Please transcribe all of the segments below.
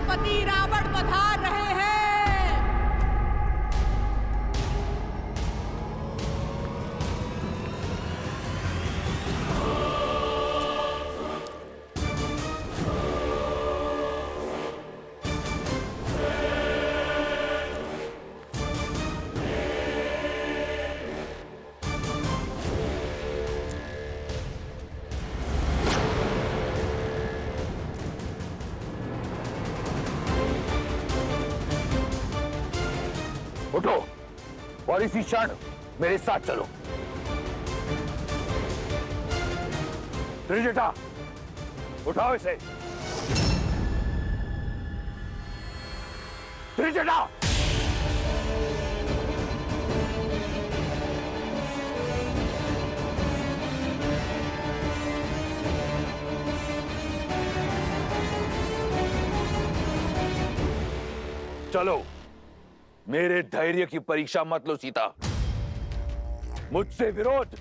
पति रावण पधार रहे हैं। उठो और इसी क्षण मेरे साथ चलो। त्रिजटा, उठाओ इसे। त्रिजटा, चलो, मेरे धैर्य की परीक्षा मत लो सीता। मुझसे विरोध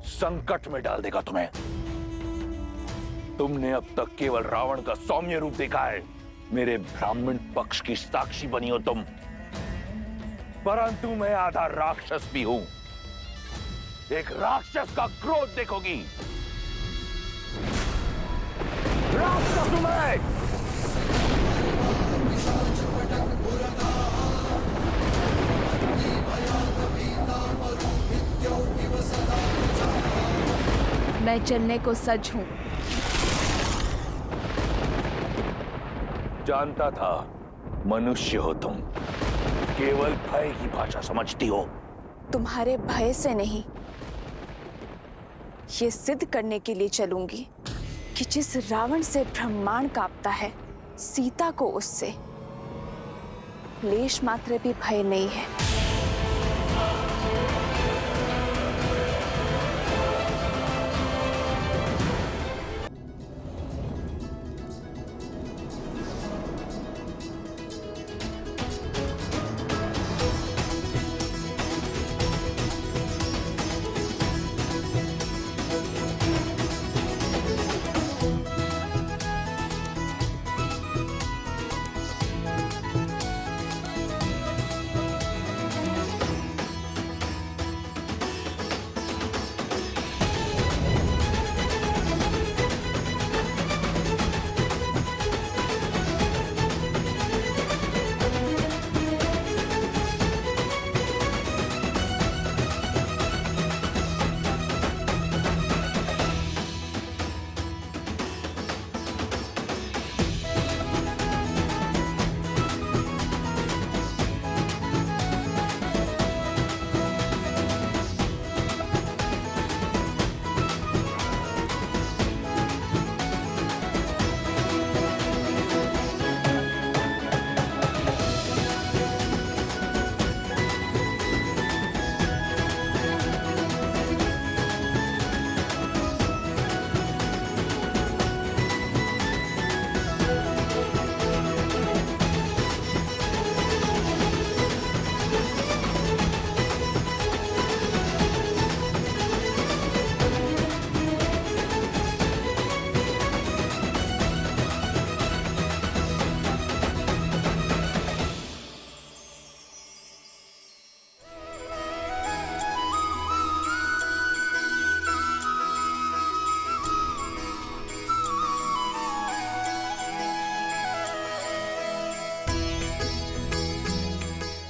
संकट में डाल देगा तुम्हें। तुमने अब तक केवल रावण का सौम्य रूप देखा है। मेरे ब्राह्मण पक्ष की साक्षी बनी हो तुम, परंतु मैं आधा राक्षस भी हूं। एक राक्षस का क्रोध देखोगी। राक्षस हूं मैं। मैं चलने को सज्ज हूं। जानता था मनुष्य हो तुम, केवल भय की भाषा समझती हो। तुम्हारे भय से नहीं, ये सिद्ध करने के लिए चलूंगी कि जिस रावण से ब्रह्मांड कांपता है, सीता को उससे लेश मात्र भी भय नहीं है।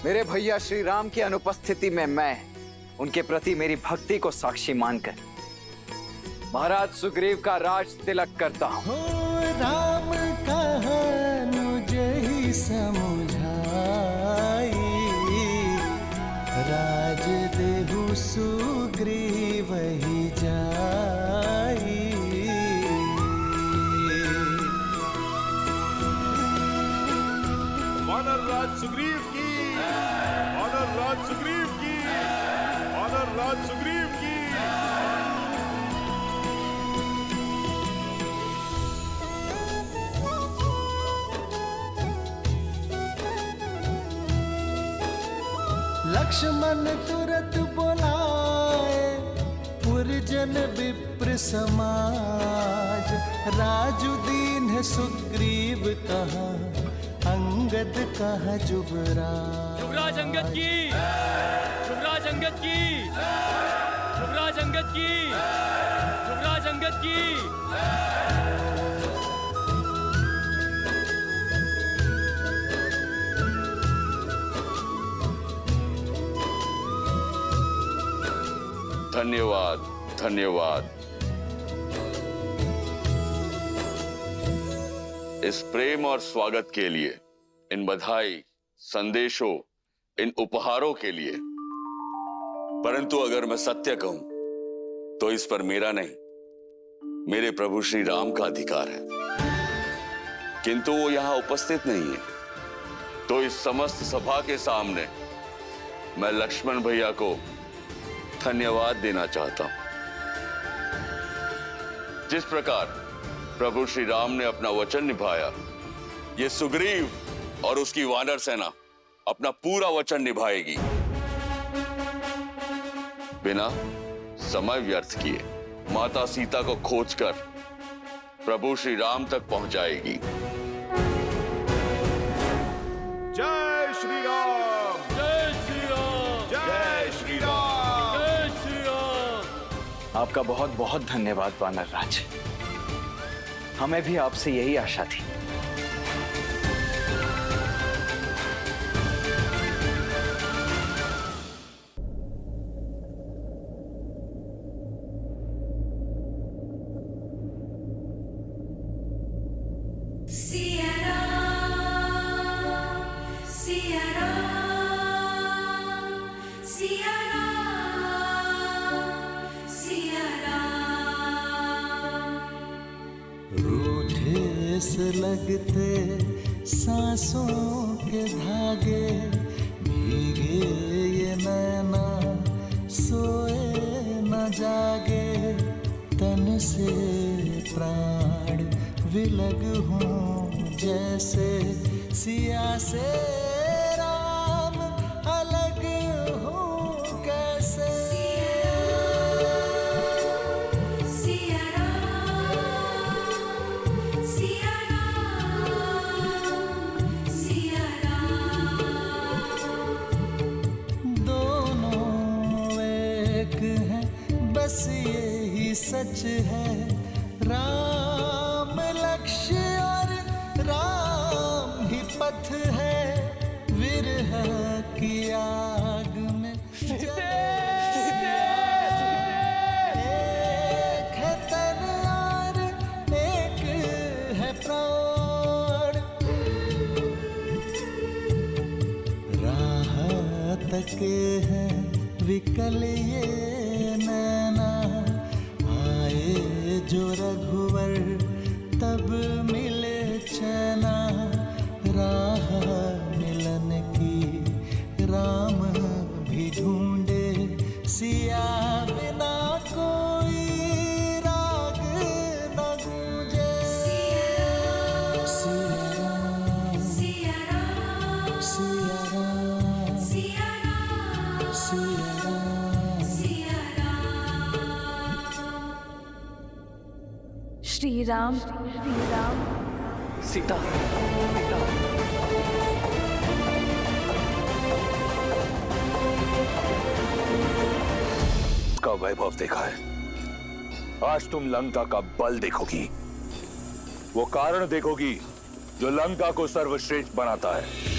मेरे भैया श्री राम की अनुपस्थिति में मैं उनके प्रति मेरी भक्ति को साक्षी मानकर महाराज सुग्रीव का राज तिलक करता हूँ। राम कहनुज ही समुझाई, राज देहु सुग्रीव ही जाई। वानर राज सुग्रीव की, वानर राज सुग्रीव की, वानर राज सुग्रीव की। लक्ष्मण तुरत बोलाए, पुरज जन विप्र समाज, राजुदीन है सुग्रीव कहा, अंगद कहा जुबराज। युवराज अंगद की, युवराज अंगद की, युवराज अंगद की, युवराज अंगद की। धन्यवाद, धन्यवाद। इस प्रेम और स्वागत के लिए, इन बधाई, संदेशों, इन उपहारों के लिए। परंतु अगर मैं सत्य कहूं तो इस पर मेरा नहीं, मेरे प्रभु श्री राम का अधिकार है। किंतु वो यहां उपस्थित नहीं है, तो इस समस्त सभा के सामने मैं लक्ष्मण भैया को धन्यवाद देना चाहता हूं। जिस प्रकार प्रभु श्री राम ने अपना वचन निभाया, ये सुग्रीव और उसकी वानर सेना अपना पूरा वचन निभाएगी, बिना समय व्यर्थ किए माता सीता को खोजकर प्रभु श्री राम तक पहुंचाएगी। जय श्री राम, जय श्री राम, जय श्री राम। जय श्री राम। आपका बहुत बहुत धन्यवाद वानर राज, हमें भी आपसे यही आशा थी। रूठे से लगते सांसों के धागे, भीगे ये नैना सोए न जागे, तन से प्राण विलग हों जैसे, सिया से राम अलग हों कैसे। बस यही सच है, राम लक्ष्य और राम ही पथ है, विरह की आग में एक है तन और एक है प्राण, राह तके है विकल ये नैना, आए जो रघुवर तब मिले चैना, राह मिलन की राम भी ढूंढे, सिया बिना कोई राग न गूंजे। सिया राम, सिया राम, सिया राम, सिया राम, सिया राम। श्री राम, श्री राम, सीता, का वैभव देखा है, आज तुम लंका का बल देखोगी, वो कारण देखोगी जो लंका को सर्वश्रेष्ठ बनाता है।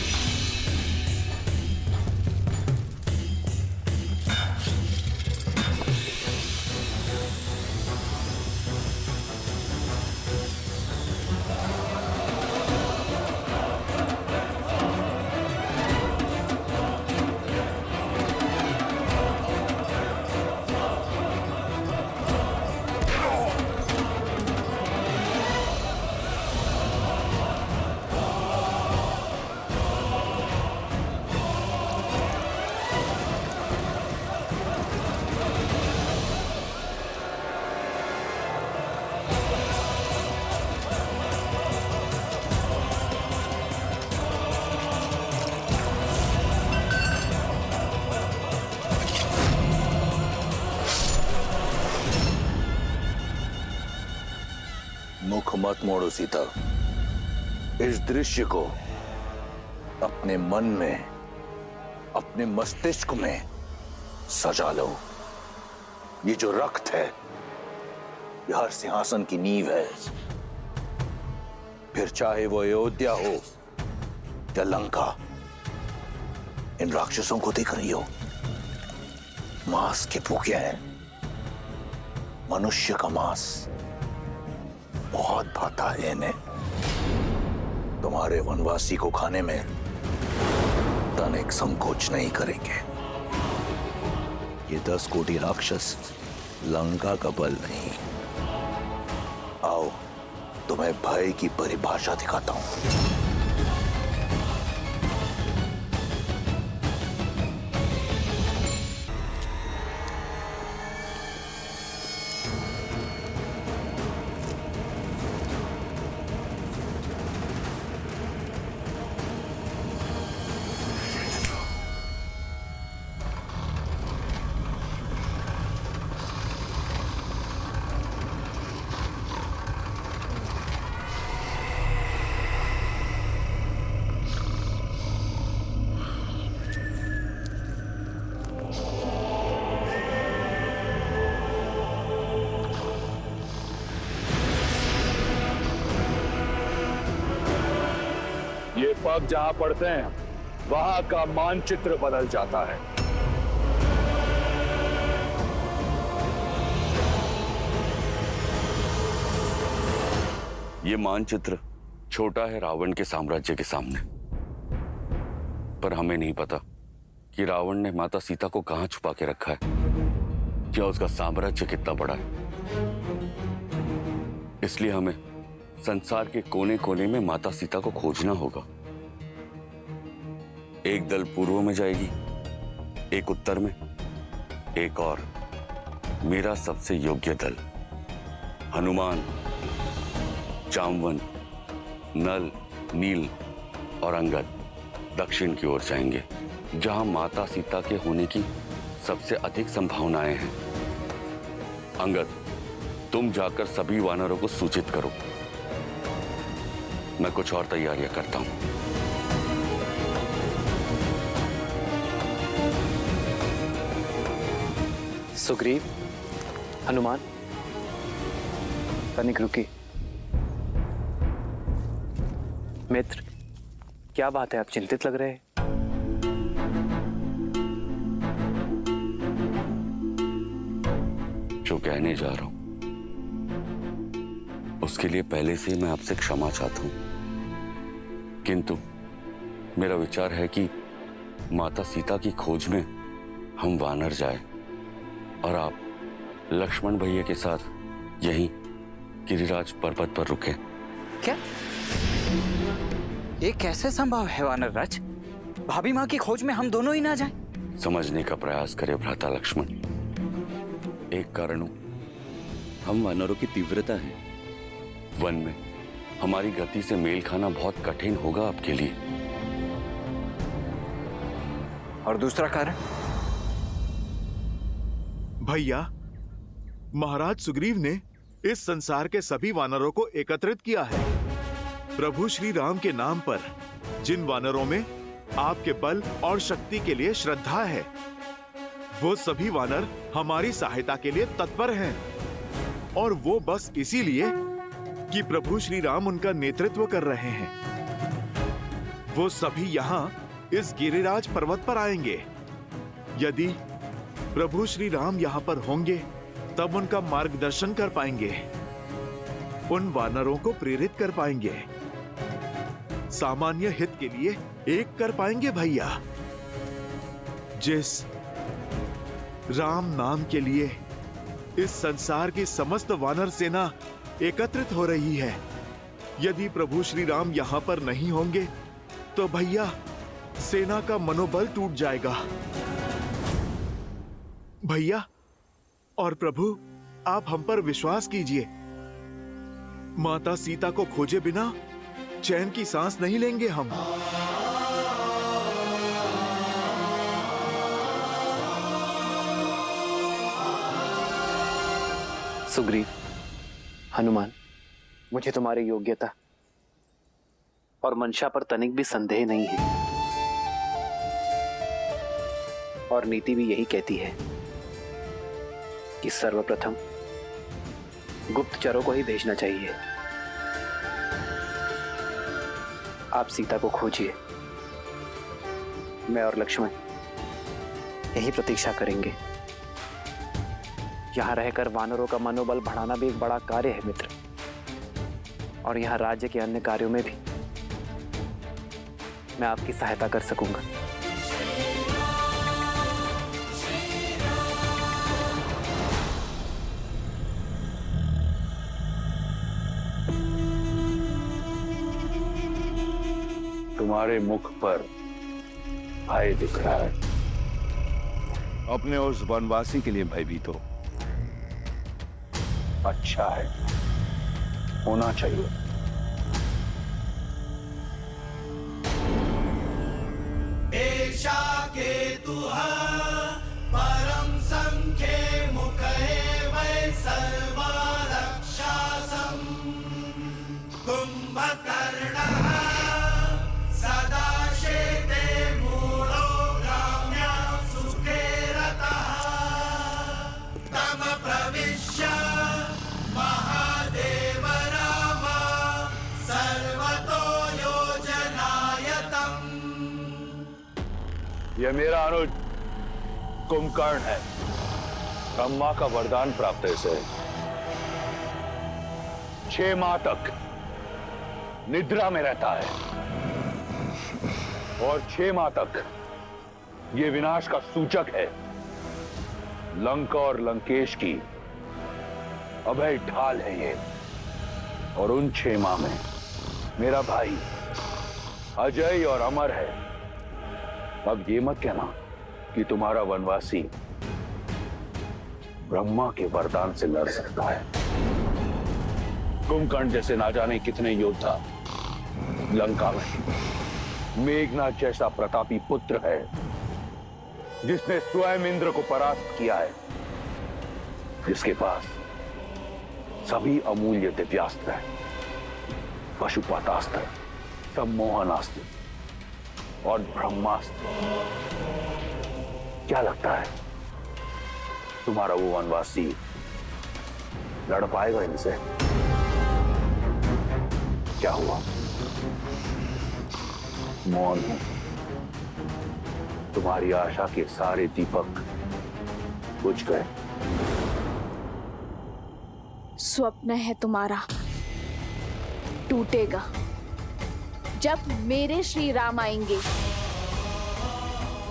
मुख मत मोड़ो सीता। इस दृश्य को अपने मन में, अपने मस्तिष्क में सजा लो। ये जो रक्त है, ये हर सिंहासन की नींव है। फिर चाहे वो अयोध्या हो या लंका, इन राक्षसों को देख रही हो, मांस के भूखे हैं। मनुष्य का मांस बहुत भाता है इन्हें। तुम्हारे वनवासी को खाने में तनिक संकोच नहीं करेंगे। ये 10 कोटि राक्षस लंका का बल नहीं। आओ, तुम्हें भय की परिभाषा दिखाता हूं। ये पग जहां पड़ते हैं, वहां का मानचित्र बदल जाता है। ये मानचित्र छोटा है रावण के साम्राज्य के सामने, पर हमें नहीं पता कि रावण ने माता सीता को कहां छुपा के रखा है, क्या उसका साम्राज्य कितना बड़ा है। इसलिए हमें संसार के कोने कोने में माता सीता को खोजना होगा। एक दल पूर्व में जाएगी, एक उत्तर में, एक और मेरा सबसे योग्य दल हनुमान, जामवंत, नल, नील और अंगद दक्षिण की ओर जाएंगे, जहां माता सीता के होने की सबसे अधिक संभावनाएं हैं। अंगद, तुम जाकर सभी वानरों को सूचित करो। मैं कुछ और तैयारियां करता हूं। सुग्रीव, हनुमान, तनिक रुकी। मित्र, क्या बात है, आप चिंतित लग रहे हैं? जो कहने जा रहा हूं उसके लिए पहले से ही मैं आपसे क्षमा चाहता हूं, किंतु मेरा विचार है कि माता सीता की खोज में हम वानर जाए और आप लक्ष्मण भैया के साथ यहीं गिरिराज पर्वत पर रुके। क्या ये कैसे संभव है वानर राज? भाभी माँ की खोज में हम दोनों ही ना जाएं? समझने का प्रयास करे भ्राता लक्ष्मण। एक कारण हम वानरों की तीव्रता है। वन में हमारी गति से मेल खाना बहुत कठिन होगा आपके लिए। और दूसरा कारण? भैया, महाराज सुग्रीव ने इस संसार के सभी वानरों को एकत्रित किया है। प्रभु श्री राम के नाम पर जिन वानरों में आपके बल और शक्ति के लिए श्रद्धा है, वो सभी वानर हमारी सहायता के लिए तत्पर हैं। और वो बस इसीलिए कि प्रभु श्री राम उनका नेतृत्व कर रहे हैं। वो सभी यहाँ इस गिरिराज पर्वत पर आएंगे। यदि प्रभु श्री राम यहाँ पर होंगे तब उनका मार्गदर्शन कर पाएंगे, उन वानरों को प्रेरित कर पाएंगे, सामान्य हित के लिए एक कर पाएंगे। भैया, जिस राम नाम के लिए इस संसार की समस्त वानर सेना एकत्रित हो रही है, यदि प्रभु श्री राम यहाँ पर नहीं होंगे तो भैया सेना का मनोबल टूट जाएगा। भैया और प्रभु, आप हम पर विश्वास कीजिए। माता सीता को खोजे बिना चैन की सांस नहीं लेंगे हम। सुग्रीव, हनुमान, मुझे तुम्हारी योग्यता और मंशा पर तनिक भी संदेह नहीं है, और नीति भी यही कहती है कि सर्वप्रथम गुप्तचरों को ही भेजना चाहिए। आप सीता को खोजिए, मैं और लक्ष्मण यही प्रतीक्षा करेंगे। यहां रहकर वानरों का मनोबल बढ़ाना भी एक बड़ा कार्य है मित्र, और यहां राज्य के अन्य कार्यों में भी मैं आपकी सहायता कर सकूंगा। तुम्हारे मुख पर भय दिख रहा है। अपने उस वनवासी के लिए भयभीत हो। अच्छा है, होना चाहिए। एषा केतुः परम संख्ये मुखे वै सर्वा रक्षासं कुंभकर्णः सदा शेते मूढो ग्राम्यां सुखे रतः तम प्रविश्य महादेव राम सर्वतो योजनायतम्। यह मेरा अनुज कुंभकर्ण है। ब्रह्मा का वरदान प्राप्त है इसे। 6 माह तक निद्रा में रहता है और 6 माह तक यह विनाश का सूचक है। लंका और लंकेश की अभय ढाल है ये। और उन 6 माह में मेरा भाई अजय और अमर है। अब ये मत कहना कि तुम्हारा वनवासी ब्रह्मा के वरदान से लड़ सकता है। कुंभकर्ण जैसे ना जाने कितने योद्धा लंका में। मेघनाथ जैसा प्रतापी पुत्र है जिसने स्वयं इंद्र को परास्त किया है, जिसके पास सभी अमूल्य दिव्यास्त्र है, पशुपतास्त्र, सम्मोहनास्त्र और ब्रह्मास्त्र। क्या लगता है तुम्हारा वो वनवासी लड़ पाएगा इनसे? क्या हुआ? मौन है। तुम्हारी आशा के सारे दीपक बुझ गए। स्वप्न है तुम्हारा, टूटेगा जब मेरे श्री राम आएंगे।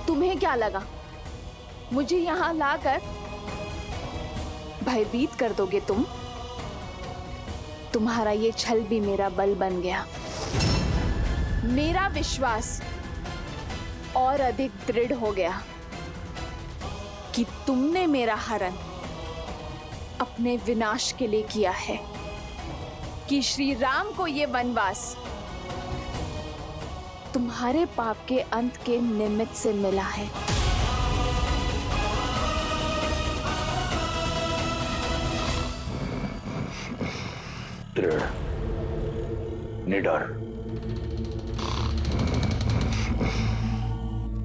तुम्हें क्या लगा मुझे यहां लाकर भयभीत कर दोगे तुम? तुम्हारा ये छल भी मेरा बल बन गया। मेरा विश्वास और अधिक दृढ़ हो गया कि तुमने मेरा हरण अपने विनाश के लिए किया है, कि श्री राम को ये वनवास तुम्हारे पाप के अंत के निमित्त से मिला है। दृढ़, निडर।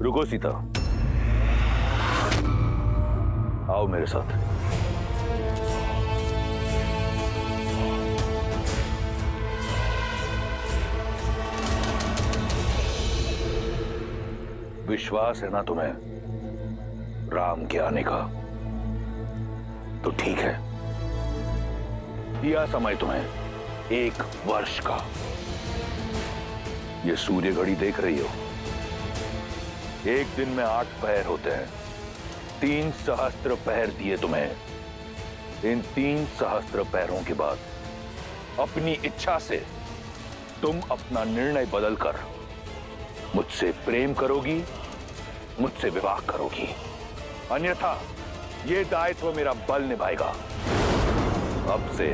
रुको सीता, आओ मेरे साथ। विश्वास है ना तुम्हें राम के आने का? तो ठीक है, दिया समय तुम्हें 1 वर्ष का। ये सूर्य घड़ी देख रही हो? एक दिन में 8 पहर होते हैं। 3 सहस्त्र पहर दिए तुम्हें। इन 3 सहस्त्र पहरों के बाद अपनी इच्छा से तुम अपना निर्णय बदलकर मुझसे प्रेम करोगी, मुझसे विवाह करोगी। अन्यथा ये दायित्व मेरा बल निभाएगा। अब से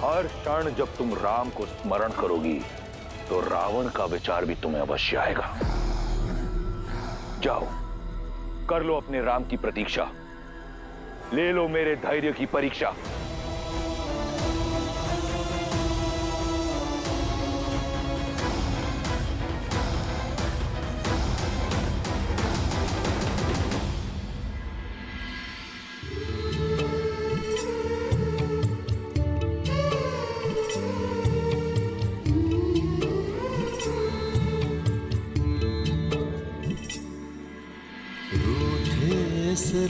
हर क्षण जब तुम राम को स्मरण करोगी तो रावण का विचार भी तुम्हें अवश्य आएगा। जाओ, कर लो अपने राम की प्रतीक्षा, ले लो मेरे धैर्य की परीक्षा।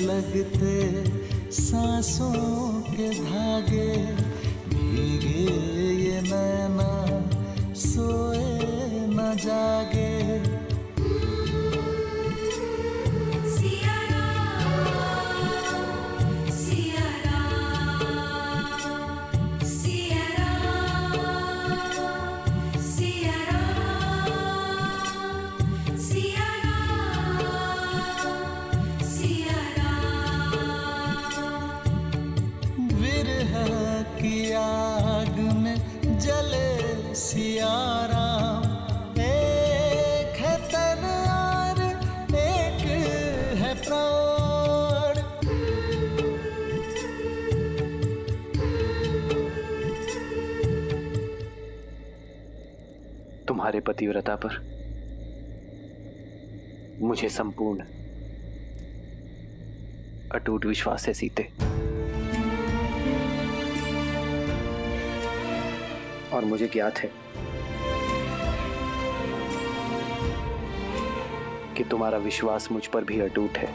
लगते सांसों के धागे, भीगे ये नैना सोए न जागे। आग में जले सिया राम, एक है तलवार एक है प्राण। तुम्हारे पतिव्रता पर मुझे संपूर्ण अटूट विश्वास है सीते, और मुझे ज्ञात है कि तुम्हारा विश्वास मुझ पर भी अटूट है।